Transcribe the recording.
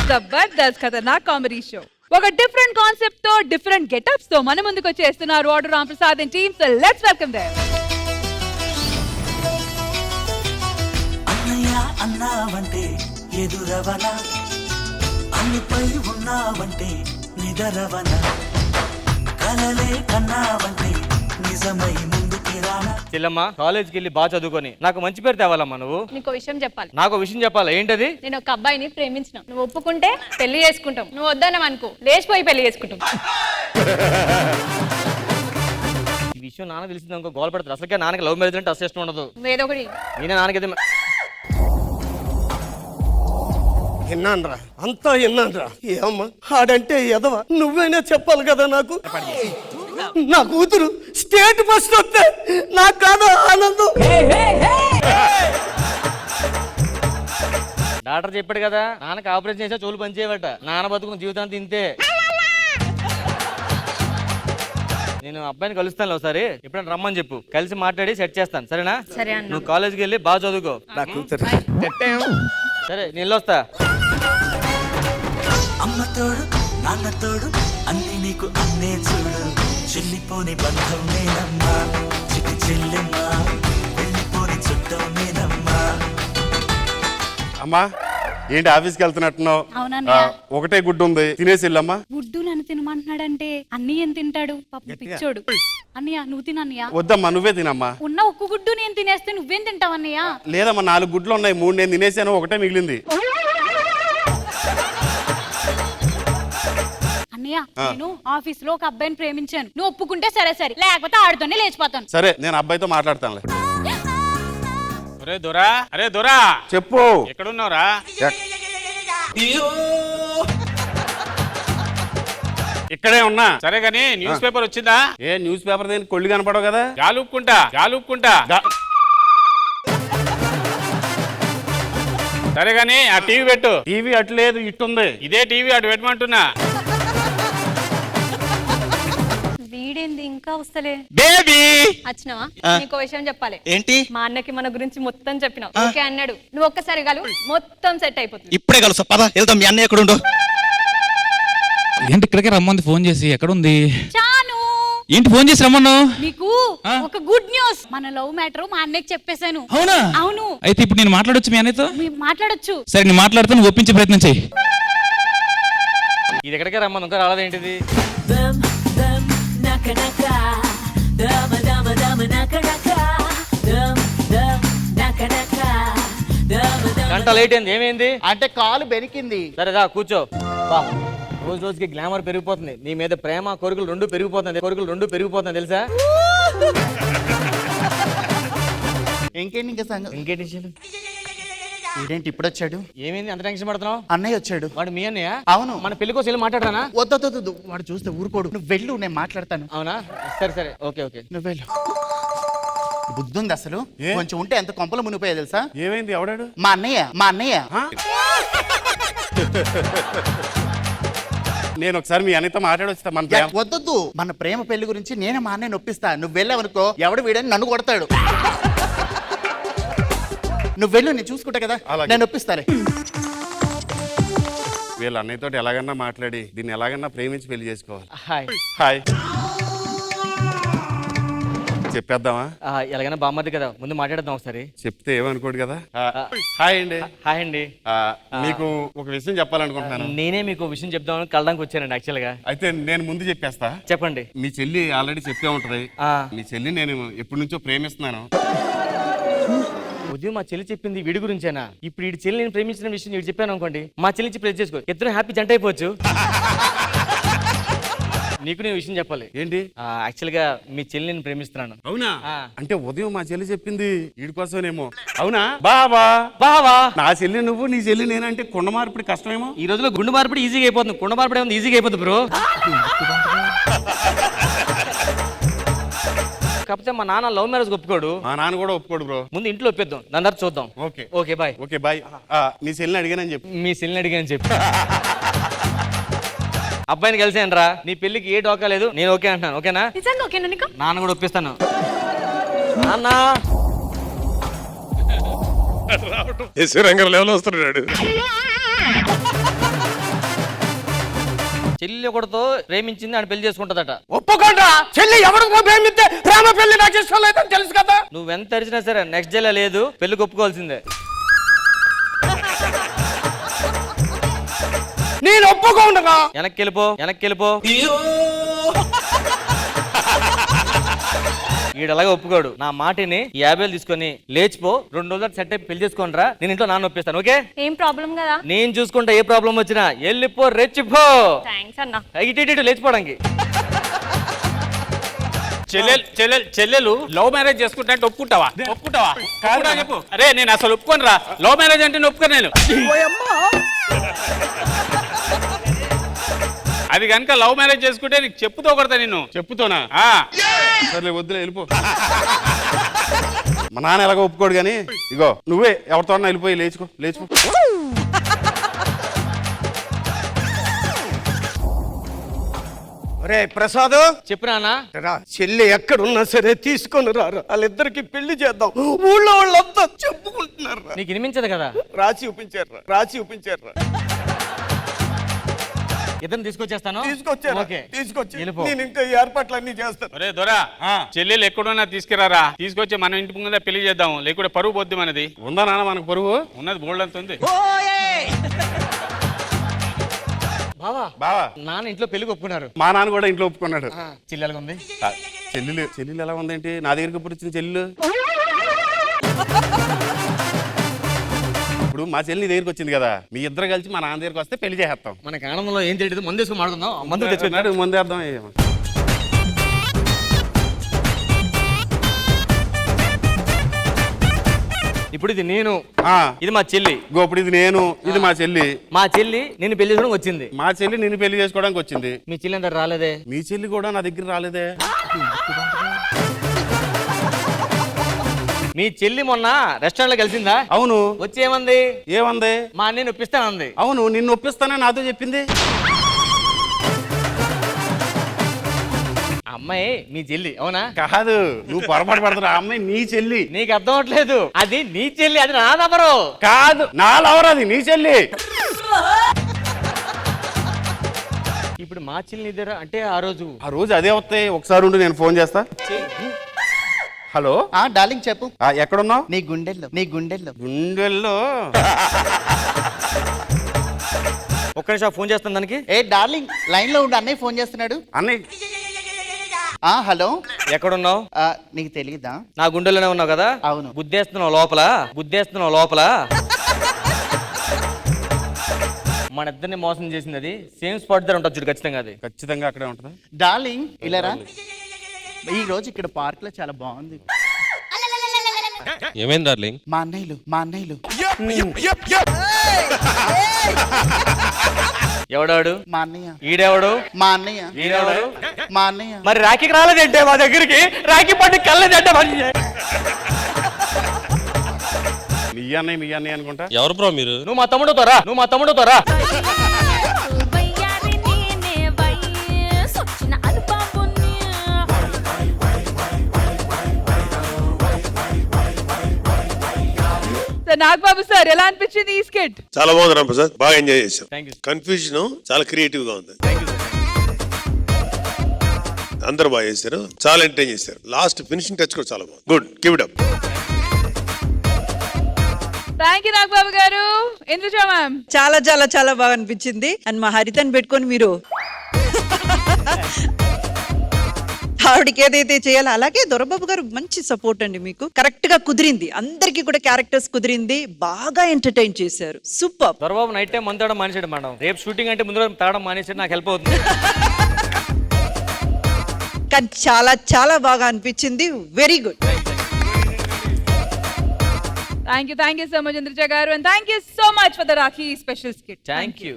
Jabardasth Khatarnak comedy show. ఒక different concept తో different getups తో మన ముందుకు వచ్చేస్తున్నారు ఆర్డర్ Ram Prasad and team. So let's welcome them. అన్నయ్య అన్నావంటే ఎదురవన, అన్నిపై ఉన్నావంటే నిదరవన, కలలే కన్నావంటే నిజమై ముందుకి రానా. చెల్లమ్మ, కాలేజ్కి వెళ్ళి బాగా చదువుకొని నాకు మంచి పేరు తేవాలమ్మా. నువ్వు నీకు విషయం చెప్పాలి. నాకు విషయం చెప్పాలి. ఏంటది? నేను ఒక అబ్బాయిని ప్రేమించిన. నువ్వు ఒప్పుకుంటే పెళ్లి చేసుకుంటాం, నువ్వు వద్దన్నావు అనుకో లేచిపోయి పెళ్లి చేసుకుంటాం. ఈ విషయం నాన్న తెలిసింది అనుకో గోల్ పడుతుంది. అసలుకే నాన్నకి లవ్ మ్యారేజ్ అంటే అసలు ఇష్టం ఉండదు. ఏదో ఒకటి నేనే నాన్నకి విన్నాన్రా, అంతా విన్నాన్రా. ఏమ్మా ఆడంటే ఎదవా, నువ్వైనా చెప్పాలి కదా నాకు. నా కూతురు స్టేట్ ఫస్ట్ వస్తే నాకు కాదు ఆనందం. డాక్టర్ చెప్పాడు కదా, నాన్నకి ఆపరేషన్ చేసా చోలు పనిచేయబట్ట. నాన్న బతుకున్న జీవితాంతం ఇంతే. నేను అబ్బాయిని కలుస్తాను ఒకసారి, ఎప్పుడైనా రమ్మని చెప్పు, కలిసి మాట్లాడి సెట్ చేస్తాను. సరేనా? సరే అన్న. నువ్వు కాలేజ్కి వెళ్ళి బాగా చదువుకో. నా కూతురు సరే, నేను వస్తా. అమ్మ తోడు నాన్న తోడు అన్ని నీకు అన్నే చూడు, చెల్లిపోని బంధం నేనమ్మా, చిట్టి చెల్లెమ్మా, వెళ్ళిపోని చుట్టం నేనమ్మా. అమ్మా ఏంటి ఆఫీస్కి వెళ్తున్నట్టున్నావు? ఒకటే గుడ్డు ఉంది, తినేసి వెళ్ళమ్మా. గుడ్డు నన్ను తినమంటున్నాడంటే అన్నయ్య ఏం తింటాడు? పాపం పిచ్చోడు. అన్నయ్య నువ్వు తినన్నయ్య. వద్దమ్మా, నువ్వే తినమ్మా. ఉన్న ఒక్క గుడ్డు నేను తినేస్తే నువ్వేం తింటావు అన్నయ్య? లేదమ్మా, 4 గుడ్లు ఉన్నాయి, 3 నేను తినేసాను, ఒకటే మిగిలింది. అన్నయ్య నేను ఆఫీస్ లో ఒక అబ్బాయిని ప్రేమించాను, నువ్వు ఒప్పుకుంటే సరే సరే, లేకపోతే ఆడుతోనే లేచిపోతాను. సరే, నేను అబ్బాయితో మాట్లాడతానులే. అరే దొరా, అరే దొరా, చెప్పు. ఎక్కడున్నావురా? ఇక్కడే ఉన్నా. సరే గానీ న్యూస్ పేపర్ వచ్చిందా? ఏ న్యూస్ పేపర్ దేని కొళ్ళు కనపడవు కదా. గాలుపుకుంటా. సరే గానీ ఆ టీవీ పెట్టు. టీవీ అటు లేదు, ఇట్టుంది. ఇదే టీవీ అటు పెట్టమంటున్నా. వీడేంది ఇంకా వస్తలే? బేబీ వచ్చినావా? నీకు విషయం చెప్పాలి. ఏంటి? మా అన్నకి మన గురించి మొత్తం చెప్పినావు. ఓకే అన్నాడు. నువ్వు ఒక్కసారి కలు, మొత్తం సెట్ అయిపోతుంది. ఇప్పుడే కలుసా, పద వెళ్తాం. మీ అన్నయ్య ఎక్కడుండు? ఏంటి ఇక్కడికే రమ్మంది ఫోన్ చేసి? ఎక్కడుంది? చాను ఏంటి ఫోన్ చేసి రమ్మన్నావు? నీకు ఒక గుడ్ న్యూస్. మన లవ్ మ్యాటర్ మా అన్నయ్యకి చెప్పేశాను. అవునా? అవును. అయితే ఇప్పుడు నేను మాట్లాడొచ్చు మీ అన్నయ్యతో? మాట్లాడొచ్చు. సరే, నేను మాట్లాడుతాను, నువ్వు ఒప్పించే ప్రయత్నం చెయ్యి. ఇది ఎక్కడికే రమ్మని ఇంకా రాలేదేంటిది? గంట లేట్ అయింది. ఏమైంది? అంటే కాలు బెనికింది. సరేదా కూర్చో. బా, రోజు రోజుకి గ్లామర్ పెరిగిపోతుంది. నీ మీద ప్రేమ కోరికలు రెండు పెరిగిపోతుంది తెలుసా? ఇంకేంటి ఇంకా సంగతి? ఇంకేంటి విషయాలు? ఇదేంటి ఇప్పుడు వచ్చాడు? ఏమైంది అంత టెన్షన్ పడుతున్నావు? అన్నయ్య వచ్చాడు. వాడు మీ అన్నయ్య? అవును. మన పెళ్లి కోసం వెళ్ళి మాట్లాడరానా? వద్దు, వాడు చూస్తే ఊరుకోడు. నువ్వు వెళ్ళు, నేను మాట్లాడతాను. అవునా? సరే ఓకే. నువ్వు వెళ్ళు. బుద్ధి ఉంది అసలు? కొంచెం ఉంటే ఎంత కొంపలు మునిపోయా తెలుసా? ఏమైంది? ఎవడాడు? మా అన్నయ్య. నేను ఒకసారి మీ అన్నయ్యతో మాట్లాడొస్తా. మన ప్రేమ వద్దు, మన ప్రేమ పెళ్లి గురించి నేను మా అన్నయ్య నొప్పిస్తా. నువ్వు వెళ్ళావనుకో ఎవడు వీడని నన్ను కొడతాడు. నువ్వు వెళ్ళు, నేను చూసుకుంటా కదా. అలాగే. నేను నొప్పిస్తాలే. వీళ్ళ అన్నయ్యతో ఎలాగన్నా మాట్లాడి దీన్ని ఎలాగన్నా ప్రేమించి పెళ్లి చేసుకోవాలి. హాయ్. చెప్పేద్దామా? ఎలాగైనా బామ్మది కదా, ముందు మాట్లాడదాం ఒకసారి. చెప్తే ఏమనుకోడు కదా. హాయ్ అండి. హాయ్ అండి. మీకు ఒక విషయం చెప్పాలనుకుంటున్నాను. నేనే మీకు విషయం చెప్దామని కలడానికి వచ్చానండి యాక్చువల్ గా. అయితే నేను ముందు చెప్పేస్తా. చెప్పండి. మీ చెల్లి ఆల్రెడీ చెప్పే ఉంటది. మీ చెల్లి నేను ఎప్పటి నుంచో ప్రేమిస్తున్నాను. ఉదయం మా చెల్లి చెప్పింది వీడి గురించేనా? ఇప్పుడు వీడి చెల్లి నేను ప్రేమించిన విషయం వీడు చెప్పాను అనుకోండి, మా చెల్లి నుంచి ప్రేమ చేసుకో, ఇద్దరు హ్యాపీ జంట అయిపోవచ్చు. నీకు నేను విషయం చెప్పాలి. ఏంటి? యాక్చువల్ గా మీ చెల్లి నేను ప్రేమిస్తున్నాను. అవునా? అంటే ఉదయం మా చెల్లి చెప్పింది వీడి కోసమేమో. అవునా? బావా నా చెల్లి నువ్వు, నీ చెల్లి నేనంటే కుండ మార్పిడి కష్టమేమో. ఈ రోజులో గుండు మార్పిడి ఈజీగా అయిపోతుంది. కుండ మార్పిడి ఏమో ఈజీగా అయిపోతుంది బ్రో. కాకపోతే మా నాన్న లవ్ మ్యారేజ్ ఒప్పుకోడు. మా నాన్న కూడా ఒప్పుకోడు బ్రో. ముందు ఇంట్లో ఒప్పిద్దాం, దాని తర్వాత చూద్దాం. Okay bye. నీ చెల్లిని అడిగానని చెప్పు. మీ చెల్లిని అడిగానని చెప్పు. అబ్బాయిని కలిసాను రా, నీ పెళ్లికి ఏ డోకా లేదు, నేను ఓకే అంటున్నాను. ఓకేనా? నిజంగా ఓకేనా నీకు? నాన్న కూడా ఒప్పిస్తాను. నాన్న రంగం లెవెల్ వస్తున్నాడు. చెల్లి ఒకటితో ప్రేమించింది అని పెళ్లి చేసుకుంటదట. ఒప్పుకోండా చెల్లి ఎవరికో ప్రేమిస్తే ప్రేమ పెళ్లి నాకు ఇష్టం లేదని తెలుసు కదా. నువ్వెంత తెరిచినా సరే నెక్స్ట్ డే లేదు, పెళ్లికి ఒప్పుకోవాల్సిందే. నేను ఒప్పుకోండగా. వెనక్కి వెళ్ళిపో. ఈడలాగా ఒప్పుకోడు. నా మాటిని 50,000 తీసుకొని లేచిపో, 2 రోజులు సెట్ అయి పెళ్లి చేసుకొని రా, నేను ఇంట్లో నాన్న ఒప్పిస్తాను. ఓకే? ఏం ప్రాబ్లం కదా. నేను చూసుకుంటా, ఏ ప్రాబ్లం వచ్చినా. వెళ్ళిపో, రెచ్చిపో. థ్యాంక్స్ అన్న. ఇటు లేచిపోవడానికి. చెల్లెలు లవ్ మ్యారేజ్ చేసుకుంటా అంటే ఒప్పుకుంటావా? చెప్పు. అరే నేను అసలు ఒప్పుకోను రా. లవ్ మ్యారేజ్ అంటే నేను ఒప్పుకోను. నేను అది కనుక లవ్ మ్యారేజ్ చేసుకుంటే నీకు చెప్పుతో కొడతా నిన్ను. చెప్పుతోనా? సర్లే వద్దులే, వెళ్ళిపో. మా నాన్న ఎలాగో ఒప్పుకోడు కానీ ఇగో నువ్వే ఎవరితో వెళ్ళిపోయి లేచిపో. ఒరే ప్రసాద్, చెప్పు నాన్న. రా, చెల్లి ఎక్కడున్నా సరే తీసుకొని రారా, వాళ్ళిద్దరికి పెళ్లి చేద్దాం. ఊళ్ళో వాళ్ళంతా చెప్పుకుంటున్నారు. నీకు వినిపించదు కదా. రాసి చూపించారు. ఇద్దరు తీసుకొచ్చేస్తాను. ఓకే. తీసుకొచ్చి వెళ్ళిపో. నేను ఇంకా ఏర్పాట్లన్నీ చేస్తాను. ఒరే దొరా, చెల్లెలు ఎక్కడున్నా తీసుకురారా. తీసుకొచ్చి మనం ఇంటి ముందు పెళ్లి చేద్దాం, లేకుంటే పరువు పోద్ది మనది. ఉందా నాన్న మనకు పరువు? ఉన్నది బోల్డ్ అంత ఉంది. బావా నాన్న ఇంట్లో పెళ్లికి ఒప్పుకున్నారు. మా నాన్న కూడా ఇంట్లో ఒప్పుకున్నాడు. చెల్లెలుగా ఉంది. చెల్లెలు ఎలా ఉందేంటి? నా దగ్గరికి ఎప్పుడు వచ్చింది చెల్లెలు? ఇప్పుడు మా చెల్లి దగ్గరికి వచ్చింది కదా, మీ ఇద్దరు కలిసి మా నాన్న దగ్గరికి వస్తే పెళ్లి చేసేస్తాం. మనకి ఆనందంలో ఏం తెలియదు, మందు వేసుకుని మాడుకుందాం. మందు తెచ్చుకున్నాడు, ముందే అర్థం. ఇప్పుడు ఇది నేను, ఇది మా చెల్లి. ఇప్పుడు ఇది నేను, ఇది మా చెల్లి. మా చెల్లి నేను పెళ్లి చేసుకోవడానికి వచ్చింది. మా చెల్లి నిన్ను పెళ్లి చేసుకోవడానికి వచ్చింది. మీ చెల్లి అందరు రాలేదే. మీ చెల్లి కూడా నా దగ్గర రాలేదే. మీ చెల్లి మొన్న రెస్టారెంట్ లో కలిసిందా? అవును. వచ్చి ఏమంది? మా అన్నయ్య ఒప్పిస్తానంది. అవును, నిన్ను ఒప్పిస్తానని నాతో చెప్పింది. అమ్మాయి మీ చెల్లి అవునా? కాదు, నువ్వు పొరపాటు పడుతున్నా. అమ్మాయి నీ చెల్లి. నీకు అర్థం అవట్లేదు. అది నీ చెల్లి, అది నా లవరు కాదు. నా లవర్, అది నీ చెల్లి. ఇప్పుడు మా చెల్లి ఇద్దరు అంటే ఆ రోజు అదే వస్తాయి. ఒకసారి ఉండి నేను ఫోన్ చేస్తా. హలో డార్లింగ్ చెప్పు. ఎక్కడున్నావు? నీ గుండెల్లో. గుండెల్లో. ఒక్క నిమిషం ఫోన్ చేస్తాను దానికి. డార్లింగ్ లైన్ లో ఉండి అన్నయ్య ఫోన్ చేస్తున్నాడు. అన్నయ్య. హలో, ఎక్కడున్నావు? నీకు తెలీదా? నా గుండెల్లోనే ఉన్నావు కదా. అవును. గుద్దేస్తున్నావు లోపల. మన ఇద్దరిని మోసం చేసింది అది సేమ్ స్పాట్ దగ్గర ఉంటుంది చూడు. ఖచ్చితంగా అది ఖచ్చితంగా అక్కడే ఉంటుందా? డార్లింగ్ ఇలారా, ఈ రోజు ఇక్కడ పార్క్ లో చాలా బాగుంది. ఏమైంది డార్లింగ్? మా అన్నయ్యలు. ఎవడాడు? మా అన్నయ్య. ఈడెవడు? మా అన్నయ్య. ఈడెవడు? మా అన్నయ్య. మరి రాఖీకి రాలేదంటే మా దగ్గరికి, రాఖీ పండుగ కలలేదంటే మీ అన్నయ్య అనుకుంటా. ఎవరు బ్రో మీరు? నువ్వు మా తమ్ముడుతో రా. నాగబాబు సార్ ఎలా అనిపించింది ఈ స్కిట్? చాలా బాగుంది రాంప్రసాద్, బాగా ఎంజాయ్ చేశాం. Thank you. కన్ఫ్యూజన్ చాలా క్రియేటివ్ గా ఉంది. అందరూ బాగా చేశారు, చాలా ఎంటర్టైన్ చేశారు. లాస్ట్ ఫినిషింగ్ టచ్ కూడా చాలా బాగుంది. Good, give it up. Thank you Nagababu గారు. ఇంద్రజ మ్యామ్ చాలా చాలా చాలా బాగా అనిపించింది. అండ్ మా హరితని పెట్టుకొని మీరు ఆవిడకి ఏదైతే చేయాలో అలాగే దొరబాబు గారు మంచి సపోర్ట్ అండి. మీకు కరెక్ట్ గా కుదిరింది, అందరికి కూడా క్యారెక్టర్స్ కుదిరింది, బాగా ఎంటర్టైన్ చేశారు. సూపర్. దొరబాబు నైట్ టైం మందు తాగడం మానేసాడు మేడం. రేపు షూటింగ్ అంటే ముందు తాగడం మానేసాడు, నాకు హెల్ప్ అవుతుంది. కానీ చాలా చాలా బాగా అనిపించింది. Very good. Thank you so much Indraja గారు. And thank you so much for the Rakhi special skit. Thank you.